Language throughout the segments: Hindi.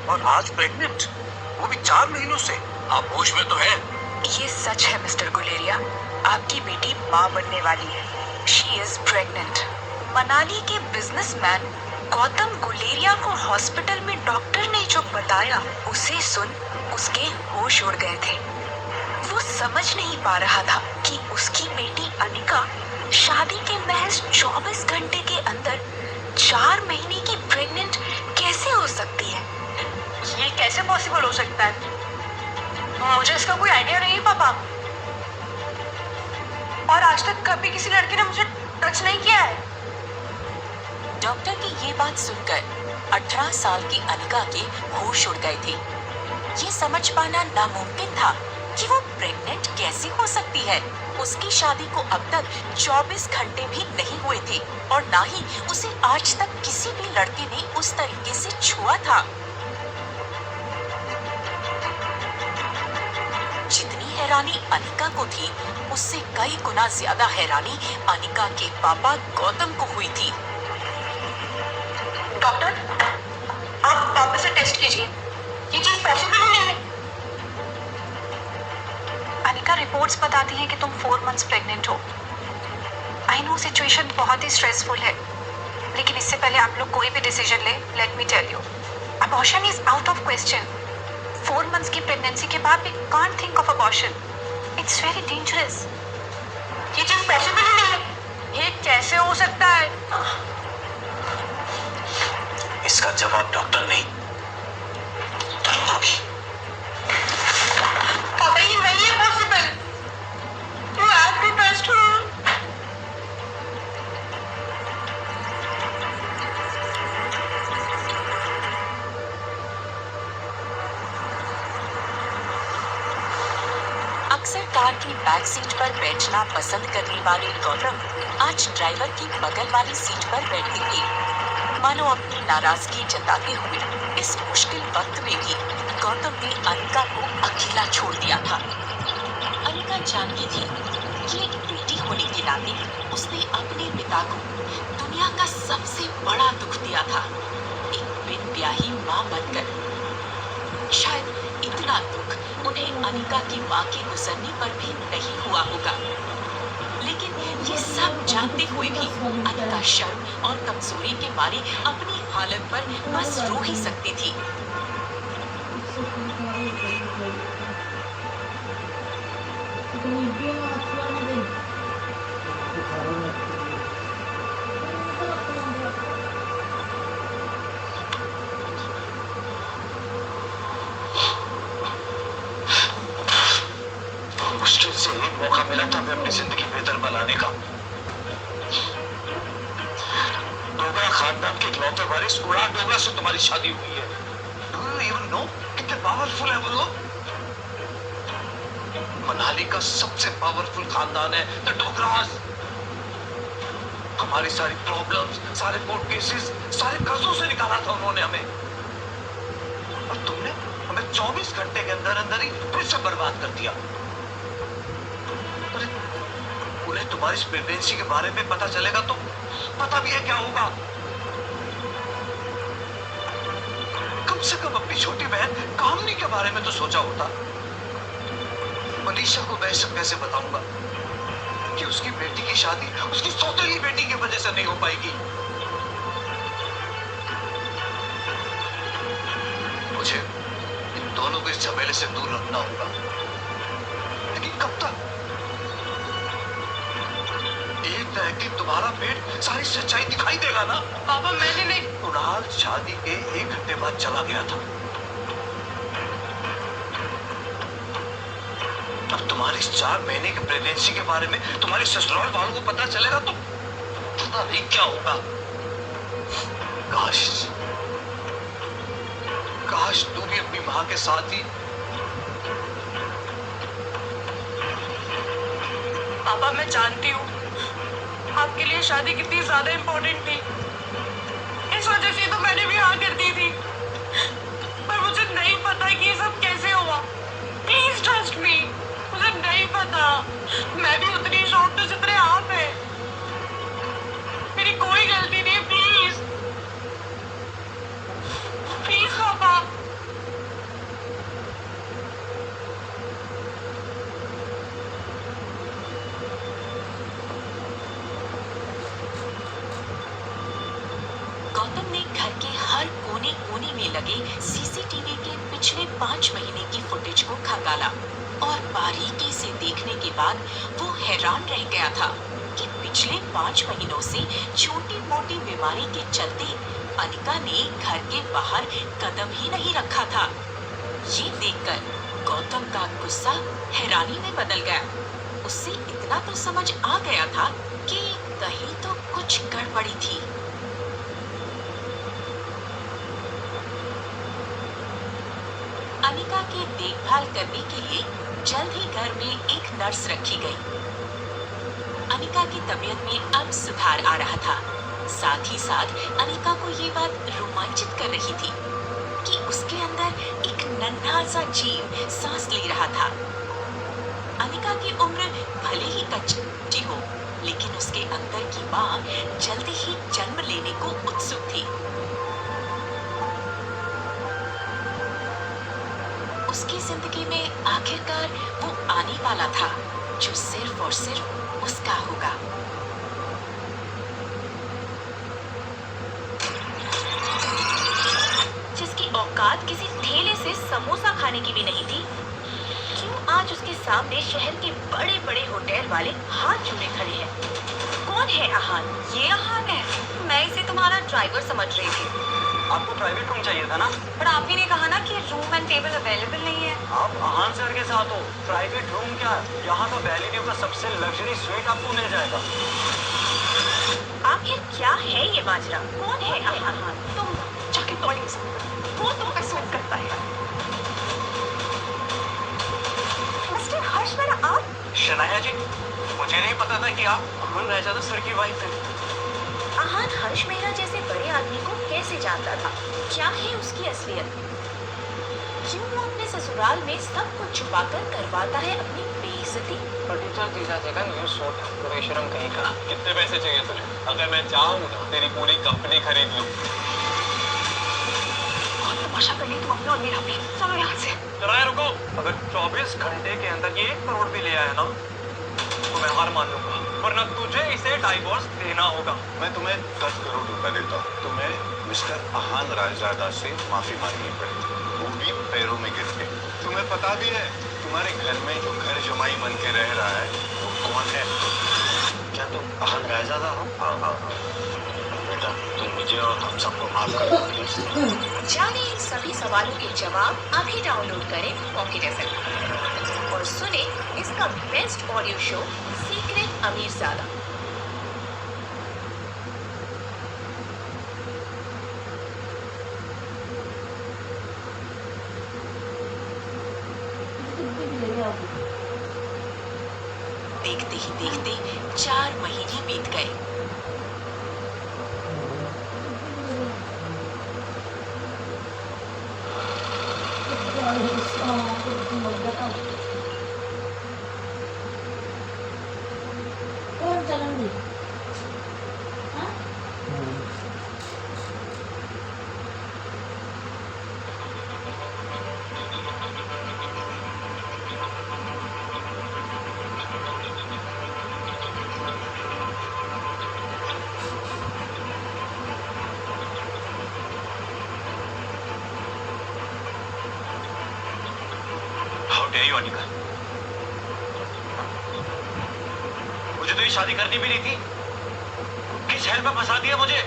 और आज प्रेग्नेंट, वो भी 4 महीनों से। आप होश में तो हैं? ये सच है मिस्टर गुलेरिया, आपकी बेटी माँ बनने वाली है। She is pregnant. मनाली के बिजनेसमैन गौतम गुलेरिया को हॉस्पिटल में डॉक्टर ने जो बताया, उसे सुन उसके होश उड़ गए थे। वो समझ नहीं पा रहा था कि उसकी बेटी अनिका शादी के महज 24 घंटे के अंदर 4 महीने की प्रेग्नेंट कैसे हो सकती है। ये कैसे पॉसिबल हो सकता है? मुझे इसका कोई आइडिया नहीं पापा, और आज तक कभी किसी लड़के ने मुझे टच नहीं किया है। डॉक्टर की ये बात सुनकर 18 साल की अनिका के होश उड़ गए थे। ये समझ पाना नामुमकिन था कि वो प्रेग्नेंट कैसे हो सकती है। उसकी शादी को अब तक 24 घंटे भी नहीं हुए थे और ना ही उसे आज तक किसी भी लड़के ने उस तरीके से छुआ था। जितनी हैरानी अनिका को थी, उससे कई गुना ज्यादा हैरानी अनिका के पापा गौतम को हुई थी। डॉक्टर, आप पापा से टेस्ट कीजिए, ये चीज पॉसिबल नहीं है। अनिका, रिपोर्ट्स बताती हैं कि तुम 4 मंथ्स प्रेग्नेंट हो। आई नो सिचुएशन बहुत ही स्ट्रेसफुल है, लेकिन इससे पहले आप लोग कोई भी डिसीजन ले, let me tell you, abortion is out of question. 4 months की प्रेगनेंसी के बाद we can't think of abortion, it's very dangerous. ये चीज पॉसिबल नहीं है। ये कैसे हो सकता है? इसका जवाब डॉक्टर नहीं, तुम होगी। पापा, ये नहीं है possible. You have to trust her. अक्सर कार की बैक सीट पर बैठना पसंद करने वाले गौतम आज ड्राइवर की बगल वाली सीट पर बैठे थे। मानो अपनी नाराजगी जताते हुए इस मुश्किल वक्त में भी गौतम ने अनिका को अकेला छोड़ दिया था। अनिका जानती थी कि एक बेटी होने के नाते उसने अपने पिता को दुनिया का सबसे बड़ा दुख दिया था, एक बिन ब्याही माँ बनकर। शायद इतना दुख उन्हें अनिका की माँ के गुजरने पर भी नहीं हुआ होगा, लेकिन ये सब जानते हुए भी अनिका शर्म और कमजोरी के मारे अपनी हालत पर बस रो ही सकती थी। मुश्किल से एक मौका मिला था मैं अपनी जिंदगी बेहतर बनाने का। डोगरा खानदान के इकलौते वारिस उड़ान डोगरा से तुम्हारी शादी हुई है। Do you even know कितने पावरफुल है वो लोग? मनाली का सबसे पावरफुल खानदान है द डोगरास। हमारी सारी प्रॉब्लम्स, सारे कोर्ट केसेस, सारे कर्जों से निकाला था उन्होंने हमें, और तुमने हमें 24 घंटे के अंदर अंदर ही फिर से बर्बाद कर दिया। उन्हें तुम्हारी इस प्रेगनेंसी के बारे में पता चलेगा तो पता भी है क्या होगा। कम से कम अपनी छोटी बहन कामनी के बारे में तो सोचा होता। मनीषा को मैं सब कैसे बताऊंगा कि उसकी बेटी की शादी उसकी सौतेली बेटी की वजह से नहीं हो पाएगी। मुझे इन दोनों को इस झमेले से दूर रखना होगा, लेकिन कब तक? एक न एक दिन तुम्हारा पेट सारी सच्चाई दिखाई देगा ना। पापा, मैंने नहीं। कुणाल शादी के 1 घंटे बाद चला गया था। अब तुम्हारी 4 महीने की प्रेगनेंसी के बारे में तुम्हारे ससुराल वालों को पता चलेगा तो पता नहीं क्या होगा। काश काश तू भी अपनी मां के साथ ही। पापा, मैं जानती हूँ आपके लिए शादी कितनी ज्यादा इम्पोर्टेंट थी, इस वजह से तो मैंने भी हाँ कर दी थी, पर मुझे नहीं पता कि ये सब कैसे हुआ। प्लीज ट्रस्ट मी, मुझे नहीं पता। मैं भी उतनी शॉक्ड हूँ जितने आप हैं। मेरी कोई गलती नहीं, प्लीज प्लीज पापा। लगे सीसीटीवी के पिछले 5 महीने की फुटेज को खंगाला और बारीकी से देखने के बाद वो हैरान रह गया था कि पिछले 5 महीनों से छोटी मोटी बीमारी के चलते अनिका ने घर के बाहर कदम ही नहीं रखा था। ये देखकर गौतम का गुस्सा हैरानी में बदल गया। उसे इतना तो समझ आ गया था कि कहीं तो कुछ गड़बड़ी थी। अनिका की देखभाल करने के लिए जल्द ही घर में एक नर्स रखी गई। अनिका की तबीयत में अब सुधार आ रहा था। साथ ही साथ अनिका को ये बात रोमांचित कर रही थी कि उसके अंदर एक नन्हा सा जीव सांस ले रहा था। अनिका की उम्र भले ही कच्ची हो, लेकिन उसके अंदर की माँ जल्दी ही जन्म लेने को उत्सुक थी। उसकी जिंदगी में आखिरकार वो आने वाला था जो सिर्फ और सिर्फ उसका होगा। जिसकी औकात किसी ठेले से समोसा खाने की भी नहीं थी, क्यों आज उसके सामने शहर के बड़े बड़े होटल वाले हाथ जोड़े खड़े हैं। कौन है आहान? ये आहान है। मैं इसे तुम्हारा ड्राइवर समझ रही थी। आपको प्राइवेट रूम चाहिए था ना? पर आप ही ने कहा ना कि रूम एंड टेबल अवेलेबल नहीं है। आप आहान सर के साथ हो, प्राइवेट रूम क्या, यहाँ तो वैली व्यू का सबसे लग्जरी स्वीट आपको मिल जाएगा। आखिर क्या है ये माजरा? कौन है आहान? तुम जाके वो तुम पे सूट करता है। मिस्टर हर्ष मेरा आप? शनाया जी, मुझे नहीं पता था कि आप अमन रायजादा सर की वाइफ हैं। आहान हर्ष मेहरा जैसे बड़े आदमी को कैसे जानता था? क्या है उसकी असलियत? क्यों वो अपने ससुराल में सब कुछ छुपाकर करवाता है अपनी बेइज्जती? फटीचर जीजा जगह न्यू सोट बेशरम कहीं का। कितने पैसे चाहिए तुझे? अगर मैं चाहूँ ना तेरी पूरी कंपनी खरीद लूँ। तमाशा करनी तुम अपने और मेरा भी। चलो यहाँ से। जरा रुको, अगर 24 घंटे के अंदर ये 1 करोड़ भी ले आया ना तो मैं हार मान लूंगा, वरना तुझे इसे डाइवोर्स देना होगा। मैं तुम्हें 10 करोड़ रुपए देता हूँ। तुम्हें मिस्टर आहान रायजादा से माफी मांगनी पड़ेगी, वो भी पैरों में गिर के। तुम्हें पता भी है तुम्हारे घर में जो घर जमाई बन के रह रहा है वो कौन है? क्या तुम आहान रायजादा हो? हाँ। बेटा तुम मुझे और हम सबको माफ कर दो प्लीज। जाने इन सभी सवालों के जवाब अभी डाउनलोड करें पॉकेट एफएम और सुने इसका बेस्ट ऑडियो शो सीक्रेट अमीरजादा। देखते ही देखते 4 महीने बीत गए। How dare you, Anika? मुझे तो ये शादी करनी भी नहीं थी। किस शहर में फंसा दिया मुझे?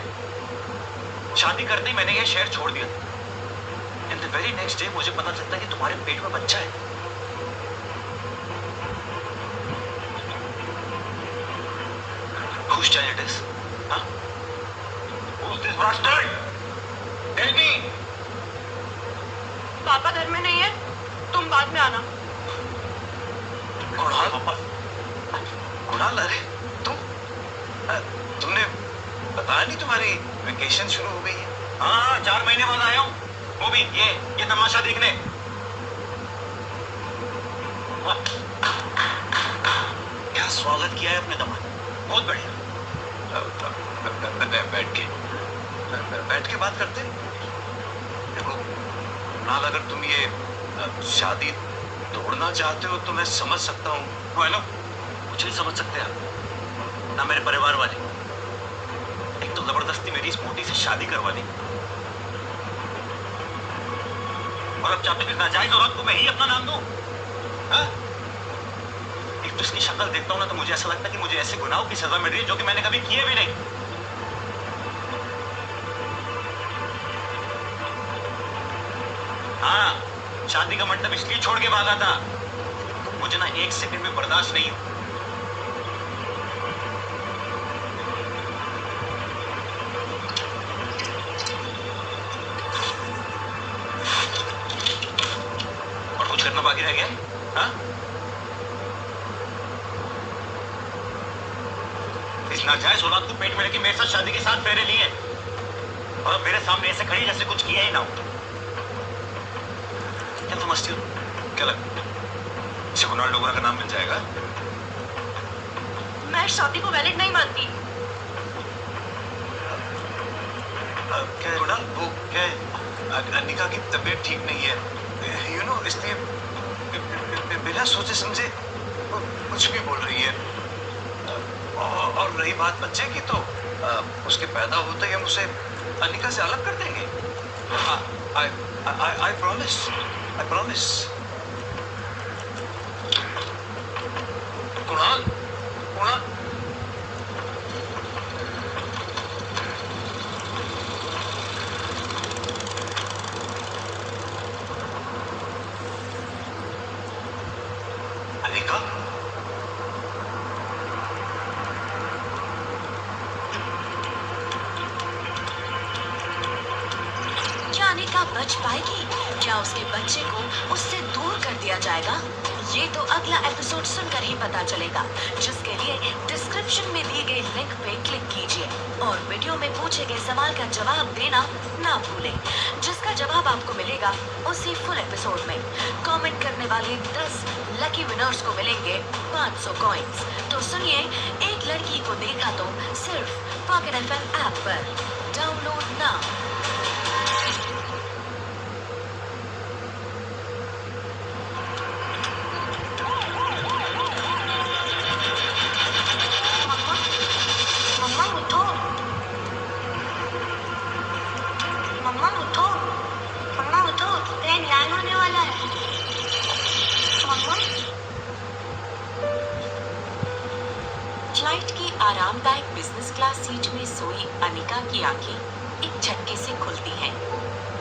शादी करते ही मैंने ये शहर छोड़ दिया। In the very next day मुझे पता चलता कि तुम्हारे पेट में बच्चा है। Whose child it is? Huh? Who's this bastard? Tell me. पापा घर में नहीं है, तुम बाद में आना। कुणाल पापा, कुणाल अरे तुमने बताया नहीं तुम्हारी वेकेशन शुरू हो गई है? हाँ 4 महीने बाद आया हूँ, वो भी ये तमाशा देखने। क्या स्वागत किया है अपने दामाद, बहुत बढ़िया। बैठ के बात करते हैं। देखो कुणाल, अगर तुम ये शादी तोड़ना चाहते हो तो मैं समझ सकता हूँ। हेलो, कुछ नहीं समझ सकते आप ना मेरे परिवार वाले। एक तो जबरदस्ती मेरी इस मोटी से शादी करवा दी, और अब चाहते फिर नाजायज औरत को मैं ही अपना नाम दूं? हाँ? एक तो इसकी शक्ल देखता हूं ना तो मुझे ऐसा लगता है कि मुझे ऐसे गुनाहों की सजा मिल रही है जो कि मैंने कभी किए भी नहीं। हाँ, शादी का मतलब इसलिए छोड़ के भागा था। मुझे ना एक सेकंड में बर्दाश्त नहीं हो। और कुछ करना बाकी रह गया? हाँ? इस नाजायज औलाद को पेट में लेके मेरे साथ शादी के साथ फेरे लिए और अब मेरे सामने ऐसे खड़ी जैसे कुछ किया ही ना हो। क्या समझती हो? क्या लगता है इसे रोनाल्डो का नाम मिल जाएगा? मैं शादी को वैलिड नहीं मानती। क्या है रोनाल्ड? वो क्या है? अनिका की तबीयत ठीक नहीं है, यू नो, इसलिए बिना सोचे समझे वो कुछ भी बोल रही है। और रही बात बच्चे की तो उसके पैदा होते ही हम उसे अनिका से अलग कर देंगे। I promise. I promise. Kunal, Kunal, Anika, क्या अनिका बच पाएगी? क्या उसके बच्चे को उससे दूर कर दिया जाएगा? ये तो अगला एपिसोड सुनकर ही पता चलेगा, जिसके लिए डिस्क्रिप्शन में दी गई लिंक पे क्लिक कीजिए और वीडियो में पूछे गए सवाल का जवाब देना ना भूलें, जिसका जवाब आपको मिलेगा उसी फुल एपिसोड में। कमेंट करने वाले 10 लकी विनर्स को मिलेंगे 500 कॉइंस। तो सुनिए, एक लड़की को देखा तो सिर्फ पॉकेट एफएम ऐप पर। Download now. मम्मा उठो। मम्मा उठो। मम्मा उठो, ट्रेन लैंड होने वाला है। मम्मा। फ्लाइट की आरामदायक बिजनेस क्लास सीट में सोई अनिका की आंखें एक झटके से खुलती हैं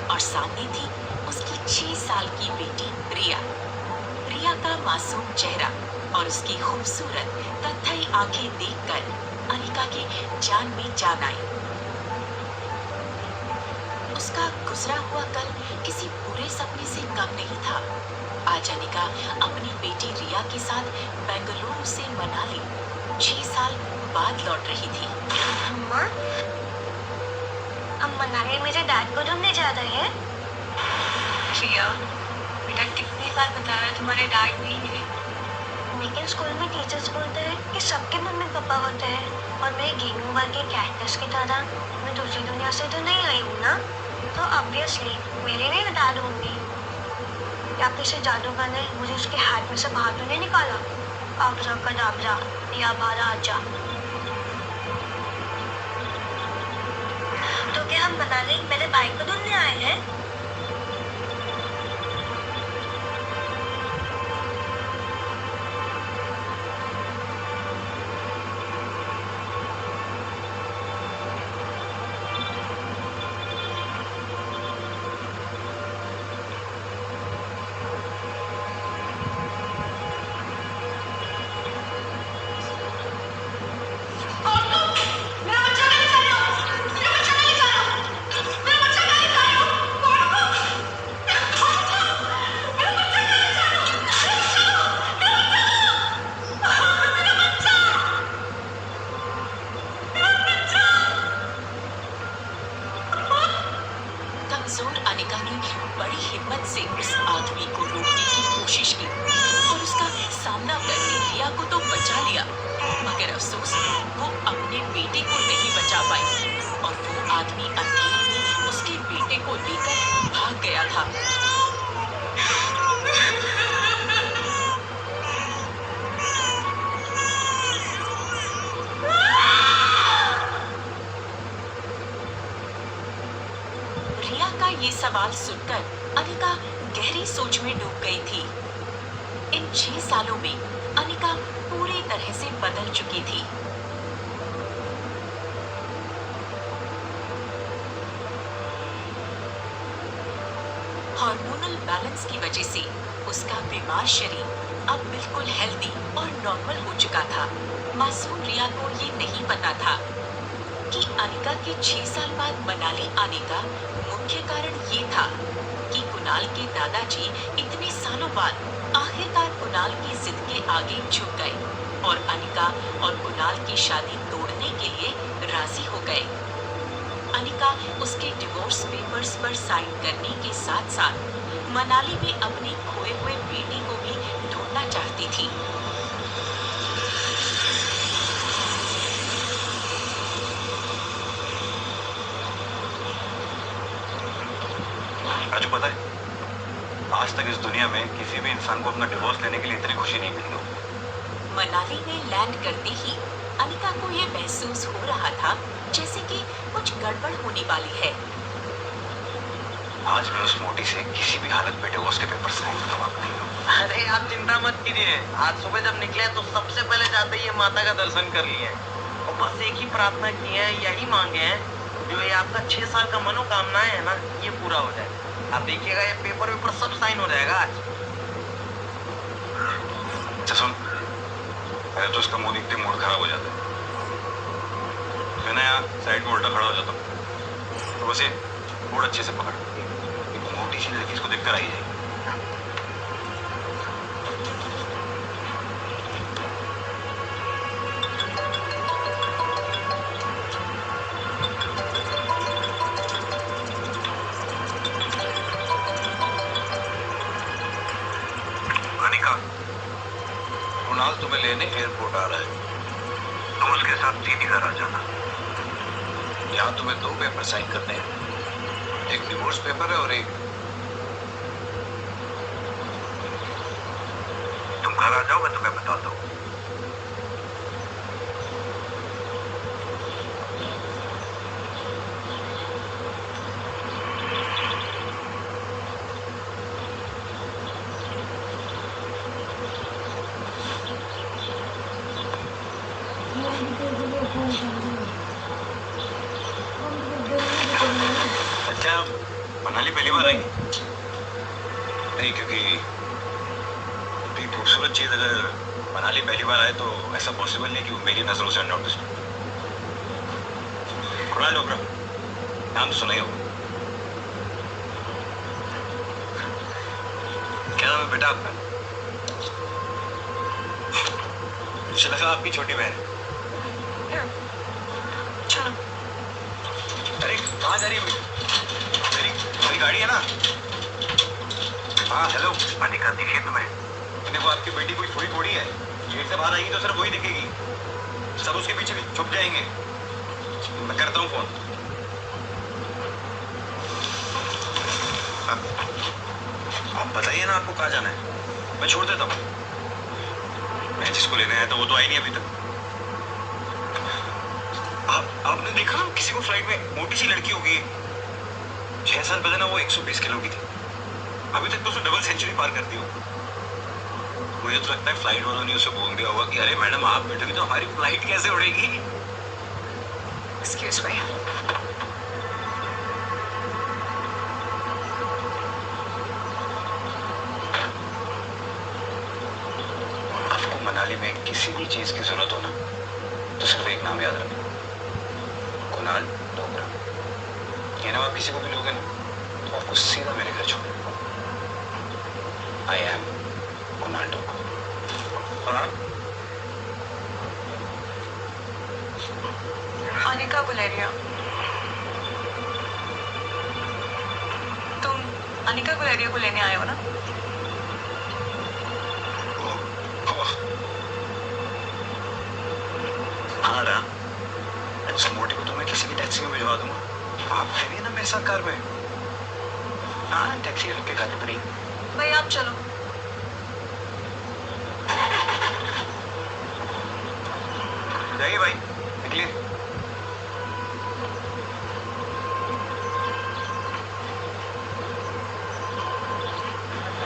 और सामने थी उसकी 6 साल की बेटी रिया। रिया का मासूम चेहरा और उसकी खूबसूरत कत्थई आंखें देखकर अनिका की जान में जान आई। उसका गुजरा हुआ कल किसी बुरे सपने से कम नहीं था। आज अनिका अपनी बेटी रिया के साथ बेंगलुरु से मनाली 6 साल बाद लौट रही थी। अम्मा, हम मनाली मेरे डैड को ढूंढने जा रहे हैं। रिया, बेटा कितनी बार बताया तुम्हारे डैड नहीं है। लेकिन स्कूल में टीचर्स बोलते हैं कि सबके मम्मी पापा होते हैं और मैं गेम ओवर के कैक्टस की तरह मैं दूसरी दुनिया से तो नहीं आई हूँ ना, तो ऑब्वियसली मेरे नहीं डैड होंगे। या किसी जादूगर ने मुझे उसके हाथ में से बाहर तो नहीं निकाला? अब्राकडाब्रा या बारा आजा। तो क्या हम मनाली मेरे भाई को ढूंढने आए हैं? कमजोर अनिका ने बड़ी हिम्मत से उस आदमी को रोकने की कोशिश की और उसका सामना करके रिया को तो बचा लिया, मगर अफसोस वो अपने बेटे को नहीं बचा पाई और वो आदमी अंधेरे में उसके बेटे को लेकर भाग गया था। रिया का ये सब सवाल सुनकर अनिका गहरी सोच में डूब गई थी। इन 6 सालों में अनिका पूरी तरह से बदल चुकी थी। हार्मोनल बैलेंस की वजह से उसका बीमार शरीर अब बिल्कुल हेल्दी और नॉर्मल हो चुका था। मासूम रिया को ये नहीं पता था कि अनिका के 6 साल बाद मनाली आने का मुख्य कारण ये था कि कुणाल के दादाजी इतने सालों बाद आखिरकार कुणाल की जिद के आगे झुक गए और अनिका और कुणाल की शादी तोड़ने के लिए राजी हो गए। अनिका उसके डिवोर्स पेपर्स पर साइन करने के साथ साथ मनाली में अपने खोए हुए बेटे को भी ढूंढना चाहती थी। राजू, पता है आज तक इस दुनिया में किसी भी इंसान को अपना डिवोर्स लेने के लिए इतनी खुशी नहीं मिली हो। मनाली में लैंड करते ही अनिका को यह महसूस हो रहा था जैसे कि कुछ गड़बड़ होने वाली है। आज मैं उस मोटी से किसी भी हालत में डिवोर्स के पेपर साइन करवा। अरे आप चिंता मत कीजिए, आज सुबह जब निकले तो सबसे पहले जाते ही माता का दर्शन कर लिए और बस एक ही प्रार्थना की है, यही मांगे हैं जो ये आपका 6 साल का मनोकामना है ना, ये पूरा हो जाए। आप देखिएगा ये पेपर वेपर सब साइन हो जाएगा आज। अच्छा सुन, पहले तो उसका मुंह देखते मूड खराब हो जाता है। मैं ना यहाँ साइड में उल्टा खड़ा हो जाता हूँ, तो वैसे मूड अच्छे से पकड़, मोटी सी लड़की इसको देखकर आई जाएगी। अनिका, कुणाल तुम्हें लेने एयरपोर्ट आ रहा है, तुम उसके साथ सीधी घर आ जाना। यहाँ तुम्हें 2 पेपर साइन करने हैं, एक डिवोर्स पेपर है और एक तुम घर आ जाओ, मैं तुम्हें बताता हूँ। अच्छा, मनाली पहली बार आई? नहीं, क्योंकि इतनी खूबसूरत चीज अगर मनाली पहली बार आए तो ऐसा पॉसिबल नहीं कि वो मेरी नजरों से अननोटिस। कुणाल चोपड़ा, नाम तो सुना ही होगा। क्या नाम है बेटा आपका? मुझे लगा आपकी छोटी बहन है। चलो। अरे कहाँ जा रही है? मेरी गाड़ी है ना। हाँ हेलो, अनिका दिखी तुम्हें? वो आपकी बेटी कोई थोड़ी थोड़ी है, गेट से बाहर आएगी तो सिर्फ वही दिखेगी, सब उसके पीछे छुप जाएंगे। मैं करता हूँ फोन। आप बताइए ना आपको कहाँ जाना है, मैं छोड़ देता हूँ। मैं जिसको लेने आया था वो तो आई नहीं अभी तक। आपने देखा ना किसी को फ्लाइट में मोटी सी लड़की होगी, 6 साल पहले ना वो 120 किलो की थी, अभी तक तो उसने डबल सेंचुरी पार कर दी हो। मुझे तो लगता है फ्लाइट वालों ने उसे बोल दिया होगा कि अरे मैडम आप बैठोगी तो हमारी फ्लाइट कैसे उड़ेगी। Excuse me. आपको मनाली में किसी भी चीज की जरूरत हो ना तो सिर्फ एक नाम याद रखना, कुणाल चोपड़ा। ये नाम आप किसी को भी लोगे ना तो आपको सीधा मेरे घर छोड़। I am Kunal Chopra. अनिका गुलेरिया। तुम अनिका गुलेरिया को लेने आए हो ना? हाँ राम, उस मोटी को तो मैं किसी भी टैक्सी में भिजवा दूंगा। आप है नहीं ना मेरे साथ कार में? हाँ टैक्सी रख के खाते पर ही। भाई आप चलो। जाइए भाई, निकलिए।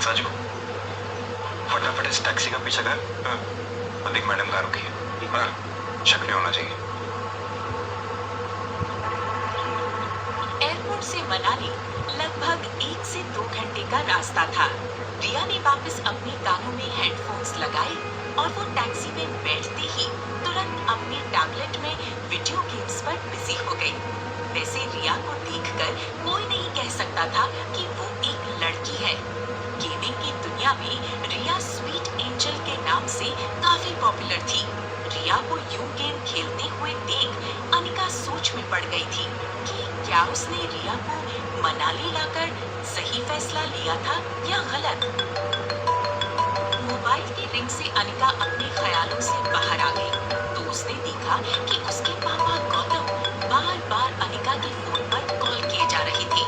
साजू फटाफट इस टैक्सी का पीछा कर। और देख मैडम कहाँ रुकी है। हाँ, शक नहीं होना चाहिए। एयरपोर्ट से मनाली लगभग 1 से 2 घंटे का रास्ता था। रिया ने वापस अपने कानों में हेडफोन्स लगाए और वो टैक्सी में बैठते ही तुरंत अपने टैबलेट में वीडियो गेम्स पर बिजी हो गई। वैसे रिया को देखकर कोई नहीं कह सकता था कि वो एक लड़की है। गेमिंग की दुनिया में रिया स्वीट एंजल के नाम से काफी पॉपुलर थी। रिया को यूं गेम खेलते हुए देख अनिका सोच में पड़ गई थी कि क्या उसने रिया को मनाली लाकर सही फैसला लिया था या गलत। मोबाइल की रिंग से अनिका अपने ख्यालों से बाहर आ गई तो उसने देखा कि उसके पापा गौतम बार-बार अनिका के फोन पर कॉल किए जा रहे थे।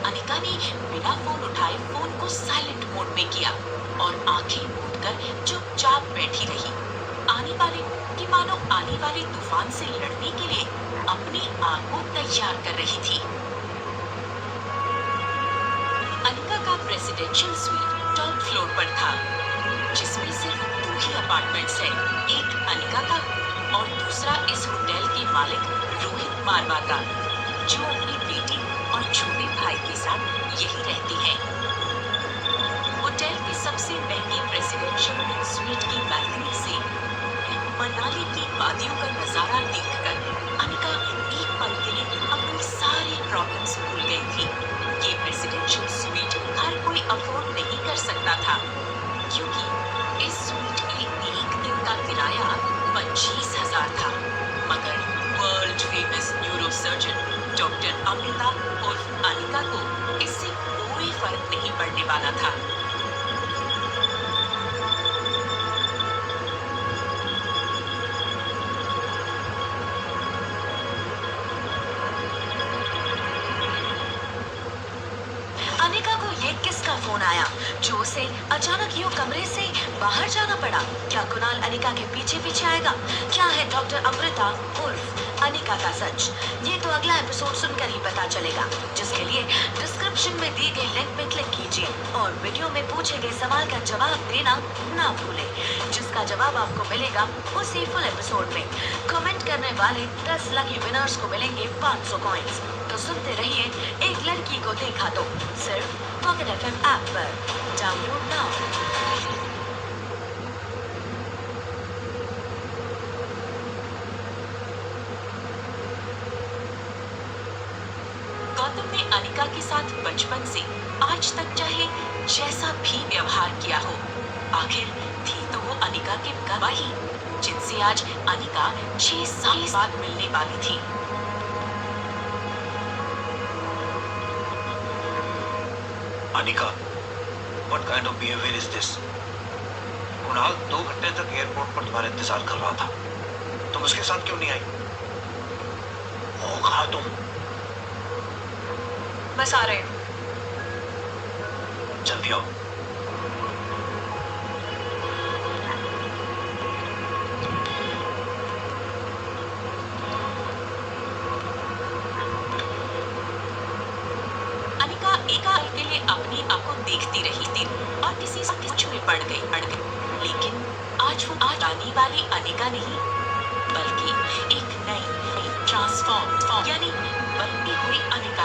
अनिका ने बिना फोन उठाए फोन को साइलेंट मोड में किया और आंखें मूंदकर चुपचाप बैठी रही। आने वाले तूफान से लड़ने के लिए अपने आप को तैयार कर रही थी। अनिका का प्रेसिडेंशियल स्वीट टॉप फ्लोर पर था, जिसमें सिर्फ 2 ही अपार्टमेंट्स हैं, एक अनिका का और दूसरा इस होटल के मालिक रोहित मारवा का, जो अपनी बेटी और छोटे भाई के साथ यही रहती है। होटल की सबसे महंगी प्रेसिडेंशियल स्वीट की बालकनी से मनाली की वादियों का नजारा देखकर अनिका एक पल के लिए अपनी सारी प्रॉब्लम्स भूल गई थी। ये प्रेसिडेंशियल स्वीट हर कोई अफोर्ड नहीं कर सकता था, क्योंकि इस स्वीट के एक दिन का किराया 25,000 था। मगर world famous neuro surgeon doctor Amrita उर्फ अनिका को इससे कोई फर्क नहीं पड़ने वाला था। अनिका को ये किसका फोन आया जो उसे अचानक यूं कमरे से बाहर जाना पड़ा? क्या कुणाल अनिका के पीछे पीछे आएगा? क्या है डॉक्टर अमृता उर्फ अनिका का सच? ये तो अगला एपिसोड सुनकर ही पता चलेगा, जिसके लिए डिस्क्रिप्शन में दी गई लिंक में क्लिक कीजिए और वीडियो में पूछे गए सवाल का जवाब देना ना भूलें, जिसका जवाब आपको मिलेगा उसी फुल एपिसोड में। कमेंट करने वाले 10 लकी विनर्स को मिलेंगे 500 कॉइंस। तो सुनते रहिए एक लड़की को देखा तो, सिर्फ पॉकेट FM ऐप पर। Download now. गौतम ने अनिका के साथ बचपन से आज तक चाहे जैसा भी व्यवहार किया हो, आखिर थी तो वो अनिका के गवाही, जिनसे आज अनिका 6 साल बाद मिलने वाली थी। Anika, what kind of behavior is this? Kunal 2 घंटे तक एयरपोर्ट पर तुम्हारा इंतजार कर रहा था, तुम उसके साथ क्यों नहीं आई? हो कहाँ तुम? बस आ रहे हैं। जल्दी आओ। अनिका एक पल के लिए अपनी आप को देखती रही थी और किसी सोच में पड़ गई। लेकिन आज वो आने वाली अनिका नहीं, बल्कि एक नई ट्रांसफॉर्म यानी बनती हुई अनिका।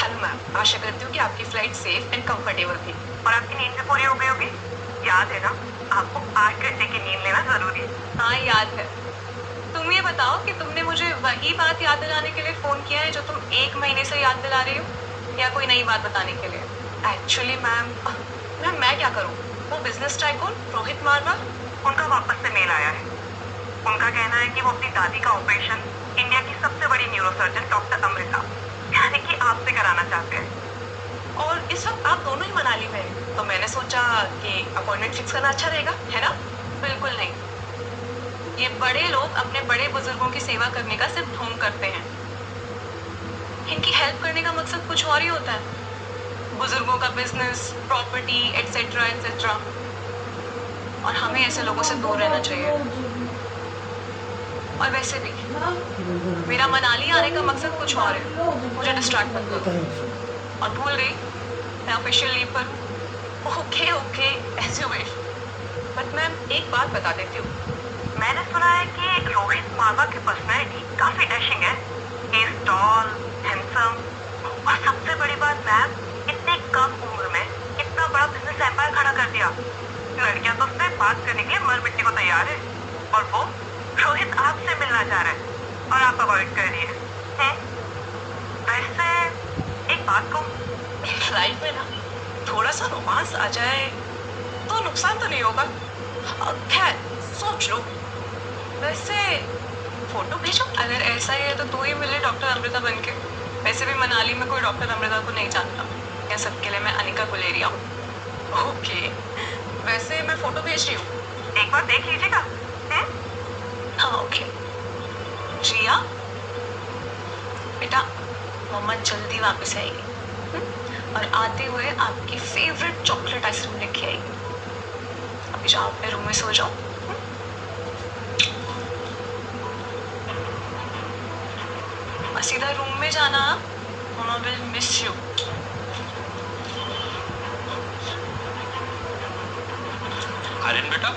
हेलो मैम, आशा करती हूँ कि आपकी फ्लाइट सेफ एंड कंफर्टेबल थी। और आपकी नींद भी पूरी हो गई होगी। याद है ना, आपको 8 घंटे की नींद लेना जरूरी है। हाँ, याद है। तुम ये बताओ कि तुमने मुझे वही बात याद दिलाने के लिए फोन किया है जो तुम 1 महीने से याद दिला रही हो, या कोई नई बात बताने के लिए? एक्चुअली मैम, मैं क्या करूँ? वो बिजनेस टाइकून रोहित मारवा, उनका वापस से मेल आया है। उनका कहना है कि वो अपनी दादी का ऑपरेशन इंडिया की सबसे बड़ी न्यूरोसर्जन डॉक्टर अमृता यानी कि आपसे कराना चाहते हैं। और इस वक्त आप दोनों ही मनाली में हैं, तो मैंने सोचा कि अपॉइंटमेंट फिक्स करना अच्छा रहेगा, है ना? बिल्कुल नहीं। ये बड़े लोग अपने बड़े बुजुर्गों की सेवा करने का सिर्फ ढोंग करते हैं। इनकी हेल्प करने का मकसद कुछ और ही होता है, बुजुर्गों का बिजनेस, प्रॉपर्टी, एटसेट्रा एटसेट्रा। और हमें ऐसे लोगों से दूर रहना चाहिए। और वैसे भी मेरा मनाली आने का मकसद कुछ और है, मुझे डिस्ट्रैक्ट मत करो। और भूल गई, मैं ऑफिशियल लीव पर हूँ। Okay okay, as you wish. But ma'am एक बात बता देती हूँ, मैंने सुना है कि रोहित मार्वा की पर्सनैलिटी काफी डैशिंग है। ही इज टॉल, हैंडसम और सबसे बड़ी बात मैम, इतनी कम उम्र में इतना बड़ा बिजनेस एम्पायर खड़ा कर दिया। लड़कियां तो उससे बात करने के लिए मर मिट्टी को तैयार है, और वो रोहित आपसे मिलना चाह रहा है और आप अवॉइड कर रही है। वैसे एक बात कहूँ, लाइफ में ना थोड़ा सा रोमांस आ जाए तो नुकसान तो नहीं होगा। खैर सोच लो। वैसे फोटो भेजो, अगर ऐसा ही है तो तू ही मिले डॉक्टर अमृता बनके। वैसे भी मनाली में कोई डॉक्टर अमृता को नहीं जानता, या सबके लिए मैं अनिका गुलेरिया हूँ। ओके, वैसे मैं फोटो भेज रही हूँ, एक बार देख लीजिएगा। हाँ ओके। जिया बेटा, मम्मा जल्दी वापस आएगी, और आते हुए आपकी फेवरेट चॉकलेट आइसक्रीम लेके आएगी। अभी जाओ अपने रूम में सो जाओ। और सीधा रूम में जाना, मम्मा विल मिस यू। आर्यन बेटा,